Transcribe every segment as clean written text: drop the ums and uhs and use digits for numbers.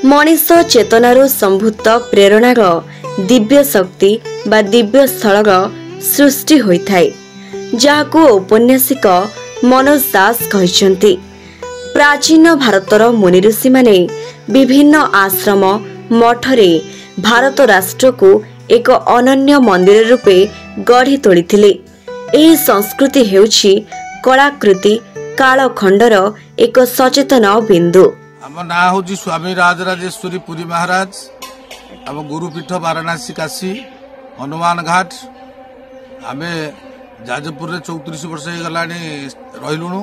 मनीष चेतनारू संभूत प्रेरणार दिव्य शक्ति बा दिव्य स्थल सृष्टि होइथाय जाहाकू औपन्यासिक मनोज दास कहिसंती। प्राचीन भारतर मुनि ऋषि माने विभिन्न आश्रम मठरे भारत राष्ट्र को एक अनन्य मंदिर रूपे गढ़ी तोड़िथिले। एही संस्कृति हेउछि कलाकृति कालखंडर एक सचेतन बिंदु। आम ना हूँ स्वामी राजराजेश्वरी पुरी महाराज आम गुरुपीठ वाराणसी काशी हनुमान घाट आम जाजपुर 34 वर्ष होगा रहीलुणु।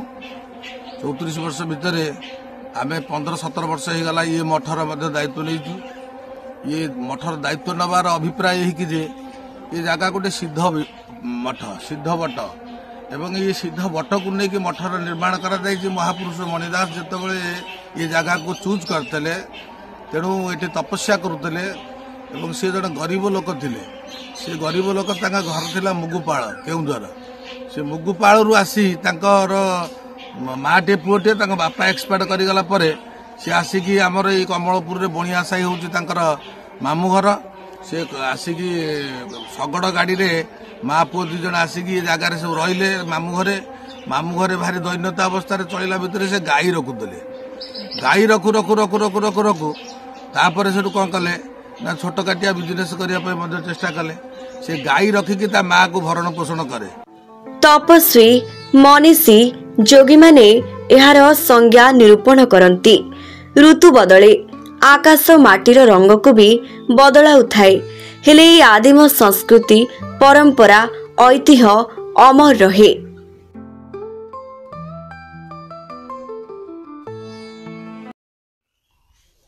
34 वर्ष भितर आम 15-17 वर्ष होगा ये मठर दायित्व नहीं। ये मठर दायित्व नबार अभिप्राय है कि ये जगह गोटे सिद्ध मठ सिद्ध बट एवं ये सिद्ध बट को लेकिन मठर निर्माण कर महापुरुष मणिदास जिते ये जगह को चूज करते तेणु ये तपस्या करुले सी जन गरीब लोक थे। से गरीब लोक घर था मुगुपाड़ केउंझर। से मुगुपाड़ रु आसी माटे पुओटे बापा एक्सपायर करगला सी आसिकी आमर ये कमलपुर बणिया साई हूँ मामू घर। से आसिकी शगड़ गाड़ी रे माँ पुओ दुज आसिकी ये जगार सब रहिले मामू घरे भारी दैन्यता अवस्था चलला भितर से गाई रखुले। गाई रखु रखु रखु रखु रखु रखु तापर से कौन कले ना छोट काटिया बिजनेस करने चेष्टा कले। से गाई रखिकी ता माँ को भरण पोषण करे। तपस्वी मनीषी जोगी माने एहार संज्ञा निरूपण करती। ऋतु बदले आकाश माटीर रंग को भी बदलाउ थाए हेले आदिम संस्कृति परंपरा ऐतिह्य अमर रहे।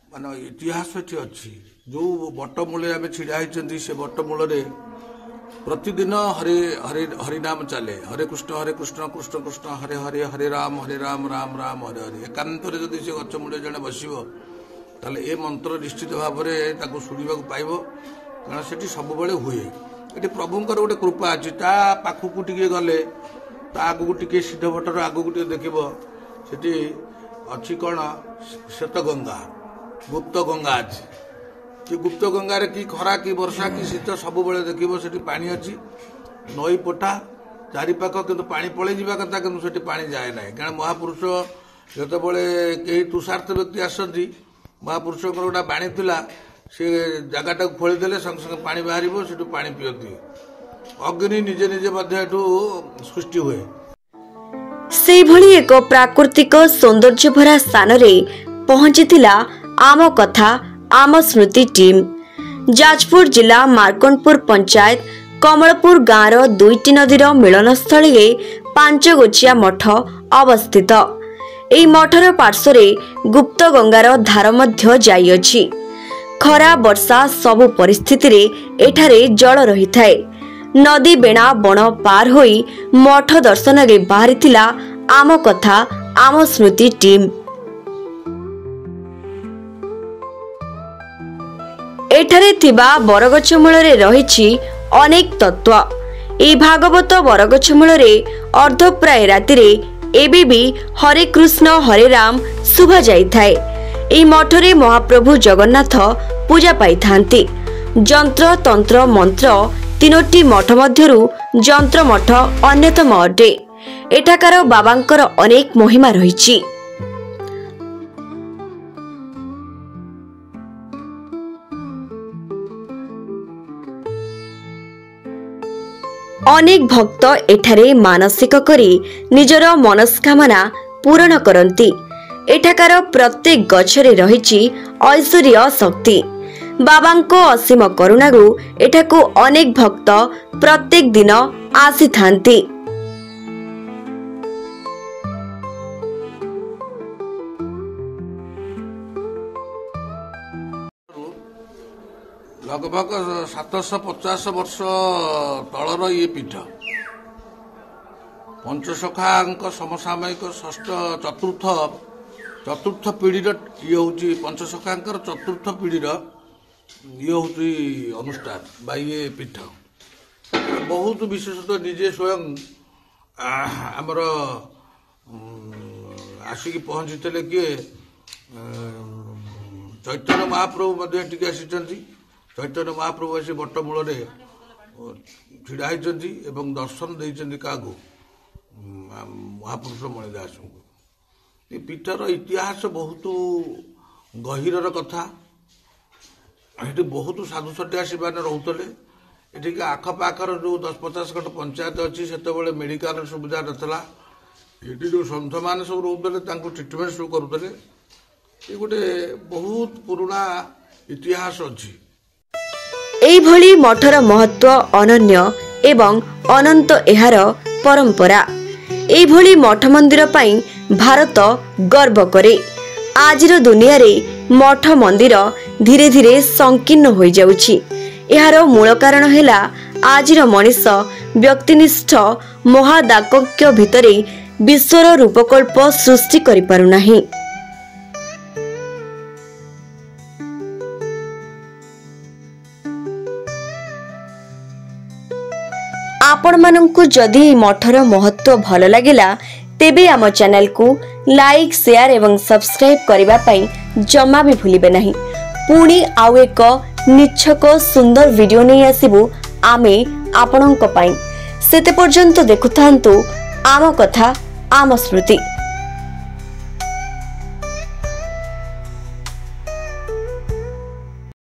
मान इतिहास अच्छी जो बटमूल आम छिड़ा होती से बटमूल प्रतिदिन हरे हरे हरिनाम चले हरे कृष्ण कृष्ण कृष्ण हरे हरे हरे राम राम राम हरे हरे। एकांत जदि से गचमूल जड़े बसब ताले ए मंत्र निश्चित भाव में शुणा पाइब कारण से सब हुए। ये प्रभुंर गोटे कृपा अच्छी ता पाखक टे गले आगू टे सिद्ध भट्टर आगू टे देख से अच्छी कौन श्वेत गंगा गुप्त गंगा अच्छी। कि गुप्त गंगार कि खरा कि वर्षा कि शीत सब देखिए से पानी अच्छी नई पोटा चारिपाख किंतु पानी पलि जावा कथा कि पानी जाए ना कारण महापुरुष जो कहीं तुषार्थ व्यक्ति आसती महापुरुष गोटा बाणी था से जगटा खोलीदे संगे संगे पानी बाहर से पानी पियती अग्नि निजे निजे सृष्टि हुए। से भली एक प्राकृतिक सौंदर्य भरा स्थान रे पहुंचीथिला आम कथा आम स्मृति टीम। जाजपुर जिला मार्कंडपुर पंचायत कमलपुर गाँवर 2टी नदीर मिलन स्थल 5 गोछिया मठ अवस्थित। एई मठर पार्श्वरे गुप्त गंगार धार मध्य जाइअछि। खरा वर्षा सबु परिस्थिति रे एठारे जल रही थाए। नदी बेणा बण पार होई मठ दर्शन रे बाहरिथिला आम कथा आम स्मृति टीम। एठारे थिबा बरगछ मूलरे रहिछि अनेक तत्व। ए भागवत बरगछ मूलरे अर्धप्राय राति रे एबे भी हरे कृष्ण हरे राम शुभा जाई थाए। ए मठरे महाप्रभु जगन्नाथ पूजा पाई थांती। जंत्र तंत्र मंत्र 3टी मठ मध्यरु जंत्र मठ अन्यतम अटे। एठाकार बाबांकर अनेक महिमा रहिछि। अनेक भक्त एठारे मानसिक करी निजर मनस्कामना पूर्ण करती। एठाकार प्रत्येक गछरे रहिछि ऐश्वर्य शक्ति। बाबांको असीम करुणारु एठाकू अनेक भक्त प्रत्येक दिन आसी थांती। लगभग 750 वर्ष तलर ये पीठ पंचसखा समसामयिक षष्ठ चतुर्थ पीढ़ीर ये हूँ पंचसखा चतुर्थ पीढ़ीर ये हूँ अनुष्ठान बा ये पीठ बहुत विशेषतः निजे स्वयं आमर आसिक पहुँची किए चैतन्य महाप्रभु आसी चैतन्य महाप्रभु आसी बटमूल ढड़ा होती दर्शन देते क्या महापुरुष मणिदास को पीठर इतिहास बहुत गहिर कथा ये बहुत साधु सन्यासी मैंने रोते ये आखपाखर जो 10-50 खंड पंचायत अच्छी से मेडिकल सुविधा नाला ये जो सन्थ मैंने सब रोते ट्रिटमेंट सब करुले ये गोटे बहुत पुराना इतिहास अच्छी एभली मठर महत्व अनन्य एवं अनंत एहार परंपरा एभली मठ मंदिर पाई भारत गर्व करे। आजिर दुनिया रे मठ मंदिर धीरे धीरे संकीर्ण हो जाउछि। एहार मूल कारण हेला आजिर मनीष व्यक्तिनिष्ठ महादाकक्य भितरे विश्वर रूपकल्प सृष्टि करि पारु नाही। आपण मानंकु जदि मठर महत्व भल लागिला तेबे आम चैनल को लाइक शेयर एवं सब्सक्राइब करबा पई जमा भी भूलिबे नहीं। पुणी आउ एक निच्छक सुंदर वीडियो नहीं आसीबु आमे आपणंक पई। सेते पर्यंत देखुथांतु आम कथा आम स्मृति।